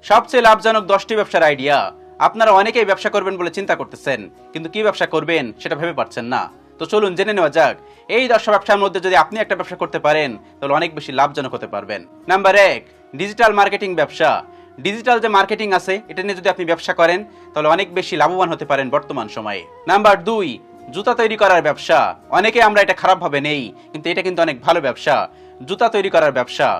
সবচেয়ে লাভজনক 10টি ব্যবসার আইডিয়া। আপনারা অনেকেই ব্যবসা করবেন বলে চিন্তা করতেছেন, কিন্তু কি ব্যবসা করবেন সেটা ভেবে পাচ্ছেন না। তো চলুন জেনে নেওয়া যাক। এই 10 ব্যবসার মধ্যে যদি আপনি একটা ব্যবসা করতে পারেন তাহলে অনেক বেশি লাভজনক হতে পারবেন। নাম্বার 1, ডিজিটাল মার্কেটিং ব্যবসা। ডিজিটাল যে মার্কেটিং আছে এটা নিয়ে যদি আপনি ব্যবসা করেন তাহলে অনেক বেশি লাভবান হতে পারেন বর্তমান সময়ে। নাম্বার 2, জুতা তৈরি করার ব্যবসা। অনেকে আমরা এটা খারাপ ভাবে নেই, কিন্তু এটা কিন্তু অনেক ভালো ব্যবসা। জুতা তৈরি করার ব্যবসা।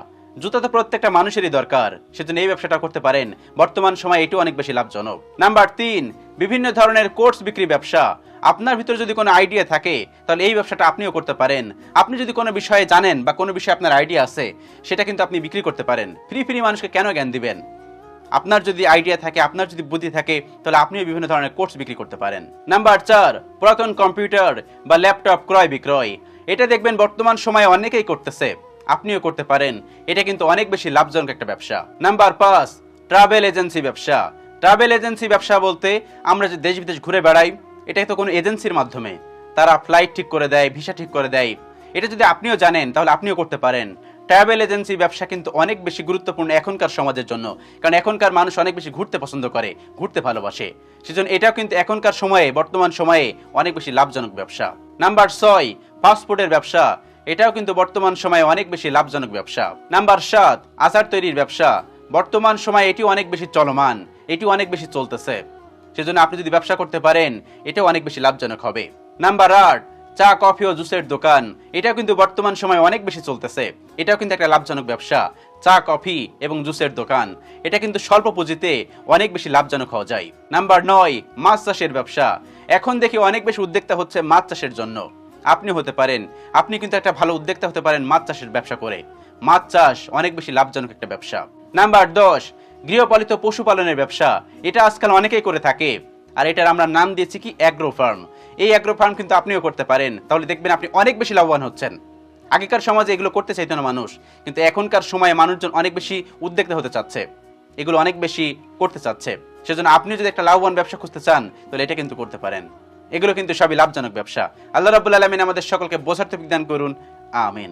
জুতা তো প্রত্যেকটা মানুষেরই দরকার, সেজন্য এই ব্যবসাটা করতে পারেন। বর্তমান সময়ে এটাও অনেক বেশি লাভজনক। নাম্বার 3, বিভিন্ন ধরনের কোর্স বিক্রি ব্যবসা। আপনার ভিতরে যদি কোনো আইডিয়া থাকে তাহলে এই ব্যবসাটা আপনিও করতে পারেন। আপনি যদি কোনো বিষয়ে জানেন বা কোনো বিষয়ে আপনার আইডিয়া আছে সেটা কিন্তু আপনি বিক্রি করতে পারেন। ফ্রি মানুষকে কেন জ্ঞান দিবেন? আপনার যদি আইডিয়া থাকে, আপনার যদি বুদ্ধি থাকে, তাহলে আপনিও বিভিন্ন ধরনের কোর্স বিক্রি করতে পারেন। নাম্বার 4, পুরাতন কম্পিউটার বা ল্যাপটপ ক্রয় বিক্রয়। এটা দেখবেন বর্তমান সময়ে অনেকেই করতেছে, আপনিও করতে পারেন। এটা কিন্তু অনেক বেশি লাভজনক একটা ব্যবসা। নাম্বার 5, ট্রাভেল এজেন্সি ব্যবসা। ট্রাভেল এজেন্সি ব্যবসা বলতে আমরা যে দেশ বিদেশ ঘুরে বেড়াই, এটা তো কোনো এজেন্সির মাধ্যমে তারা ফ্লাইট ঠিক করে দেয়, ভিসা ঠিক করে দেয়। এটা যদি আপনিও জানেন তাহলে আপনিও করতে পারেন। ট্রাভেল এজেন্সি ব্যবসা কিন্তু অনেক বেশি গুরুত্বপূর্ণ এখনকার সমাজের জন্য, কারণ এখনকার মানুষ অনেক বেশি ঘুরতে পছন্দ করে, ঘুরতে ভালোবাসে। সেজন্য এটাও কিন্তু এখনকার সময়ে, বর্তমান সময়ে অনেক বেশি লাভজনক ব্যবসা। নাম্বার 6, ফাস্টফুডের ব্যবসা। এটাও কিন্তু বর্তমান সময়ে অনেক বেশি লাভজনক ব্যবসা। নাম্বার 7, আচার তৈরির ব্যবসা। বর্তমান সময়ে এটি অনেক বেশি চলমান, এটি অনেক বেশি চলতেছে। সেজন্য আপনি যদি ব্যবসা করতে পারেন এটাও অনেক বেশি লাভজনক হবে। নাম্বার 8, চা কফি ও জুসের দোকান। এটাও কিন্তু বর্তমান সময়ে অনেক বেশি চলতেছে। এটাও কিন্তু একটা লাভজনক ব্যবসা। চা কফি এবং জুসের দোকান, এটা কিন্তু স্বল্প পুঁজিতে অনেক বেশি লাভজনক হওয়া যায়। নাম্বার 9, মাছ চাষের ব্যবসা। এখন দেখি অনেক বেশি উদ্যোক্তা হচ্ছে মাছ চাষের জন্য। আপনি হতে পারেন, আপনি কিন্তু একটা ভালো উদ্যোক্তা হতে পারেন মাছ চাষের ব্যবসা করে। মাছ চাষ অনেক বেশি লাভজনক একটা ব্যবসা। নাম্বার 10, গৃহপালিত পশুপালনের ব্যবসা। এটা আজকাল অনেকেই করে থাকে, আর এটার আমরা নাম দিয়েছি কি অ্যাগ্রো ফার্ম। এই অ্যাগ্রো ফার্ম কিন্তু আপনিও করতে পারেন, তাহলে দেখবেন আপনি অনেক বেশি লাভবান হচ্ছেন। আগেকার সমাজে এগুলো করতে চাইতো না মানুষ, কিন্তু এখনকার সময়ে মানুষজন অনেক বেশি উদ্যোক্তা হতে চাচ্ছে, এগুলো অনেক বেশি করতে চাচ্ছে। সেজন্য আপনি যদি একটা লাভবান ব্যবসা খুঁজতে চান তাহলে এটা কিন্তু করতে পারেন। এগুলো কিন্তু সবই লাভজনক ব্যবসা। আল্লাহ রাব্বুল আলামিন আমাদের সকলকে বোঝার তৌফিক দান করুন। আমিন।